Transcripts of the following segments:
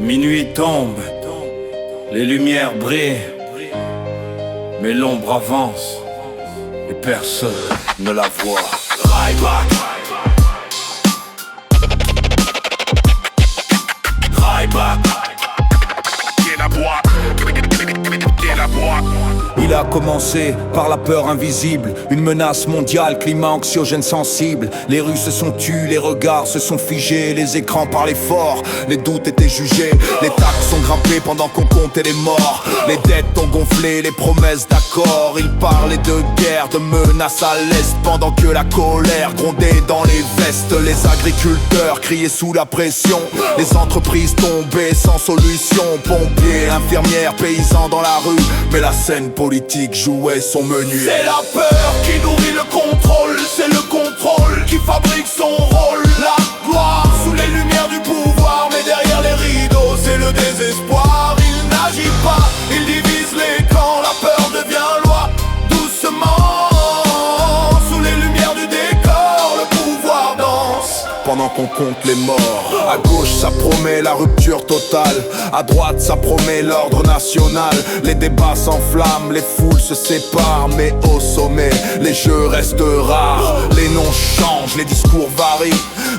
Minuit tombe, les lumières brillent, mais l'ombre avance et personne ne la voit. Ryback, Ryback, il a commencé par la peur invisible, une menace mondiale, climat anxiogène sensible. Les rues se sont tues, les regards se sont figés, les écrans parlaient fort, les doutes étaient jugés. Les taxes ont grimpé pendant qu'on comptait les morts, les dettes ont gonflé, les promesses d'accord. Il parlait de guerre, de menaces à l'est, pendant que la colère grondait dans les vestes. Les agriculteurs criaient sous la pression, les entreprises tombaient sans solution. Pompiers, infirmières, paysans dans la rue, mais la scène politique jouait son menu. C'est la peur qui nourrit le contrôle, c'est le contrôle qui fabrique son rôle. La gloire sous les lumières du pouvoir, mais derrière les rideaux c'est le désespoir. Il n'agit pas, il divise les camps, la peur devient loi. Doucement, sous les lumières du décor, le pouvoir danse pendant qu'on compte les morts. À gauche ça promet la rupture totale, à droite ça promet l'ordre national. Les débats s'enflamment, les foules se séparent, mais au sommet les jeux restent rares. Les noms changent, les discours varient,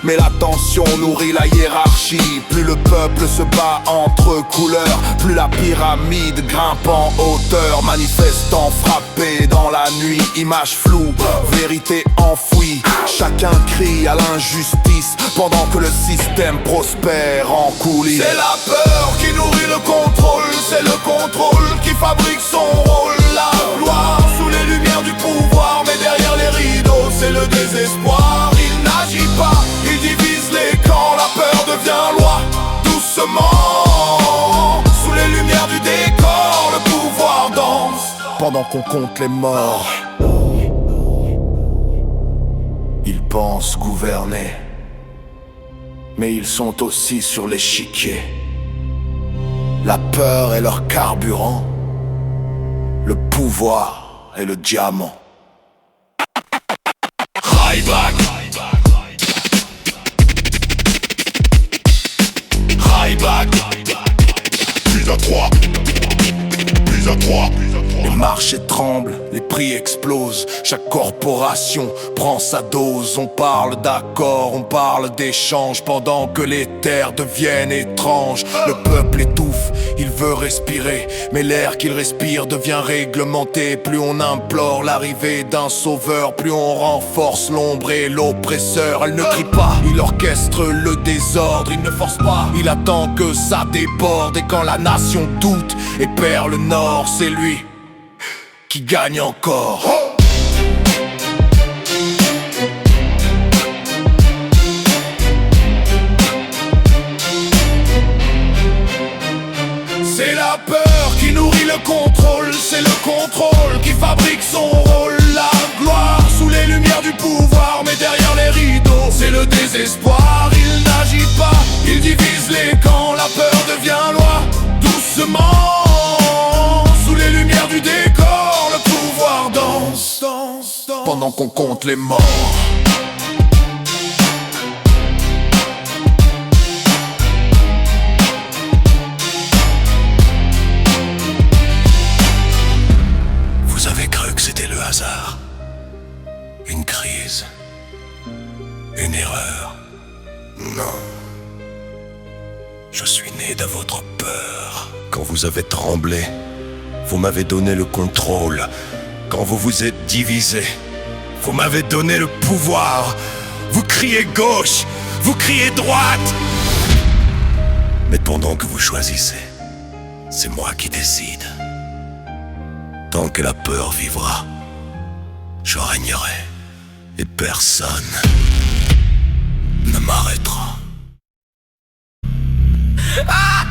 mais la tension nourrit la hiérarchie. Plus le peuple se bat entre couleurs, plus la pyramide grimpe en hauteur. Manifestants frappés dans la nuit, images floues, vérité enfouie. Chacun crie à l'injustice pendant que le système prospère en coulisses. C'est la peur qui nourrit le contrôle, c'est le contrôle qui fabrique son rôle. La gloire sous les lumières du pouvoir, mais derrière les rideaux c'est le désespoir. Il n'agit pas, il divise les camps, la peur devient loi. Doucement, sous les lumières du décor, le pouvoir danse pendant qu'on compte les morts. Ils pensent gouverner, mais ils sont aussi sur l'échiquier. La peur est leur carburant, le pouvoir est le diamant. Ryback, Ryback, plus à trois, plus à trois. Les marchés tremblent, les prix explosent, chaque corporation prend sa dose. On parle d'accords, on parle d'échanges, pendant que les terres deviennent étranges. Le peuple étouffe, il veut respirer, mais l'air qu'il respire devient réglementé. Plus on implore l'arrivée d'un sauveur, plus on renforce l'ombre et l'oppresseur. Elle ne crie pas, il orchestre le désordre, il ne force pas, il attend que ça déborde. Et quand la nation doute et perd le nord, c'est lui qui gagne encore. C'est la peur qui nourrit le contrôle, c'est le contrôle qui fabrique son rôle. La gloire sous les lumières du pouvoir, mais derrière les rideaux c'est le désespoir. Il n'agit pas, il divise les camps, la peur devient loi. Doucement, sous les lumières du décor, le pouvoir danse, danse, danse pendant qu'on compte les morts. Vous avez cru que c'était le hasard, une crise, une erreur. Non. Je suis né de votre peur. Quand vous avez tremblé, vous m'avez donné le contrôle. Quand vous vous êtes divisé, vous m'avez donné le pouvoir. Vous criez gauche, vous criez droite. Mais pendant que vous choisissez, c'est moi qui décide. Tant que la peur vivra, je régnerai et personne ne m'arrêtera. Ah!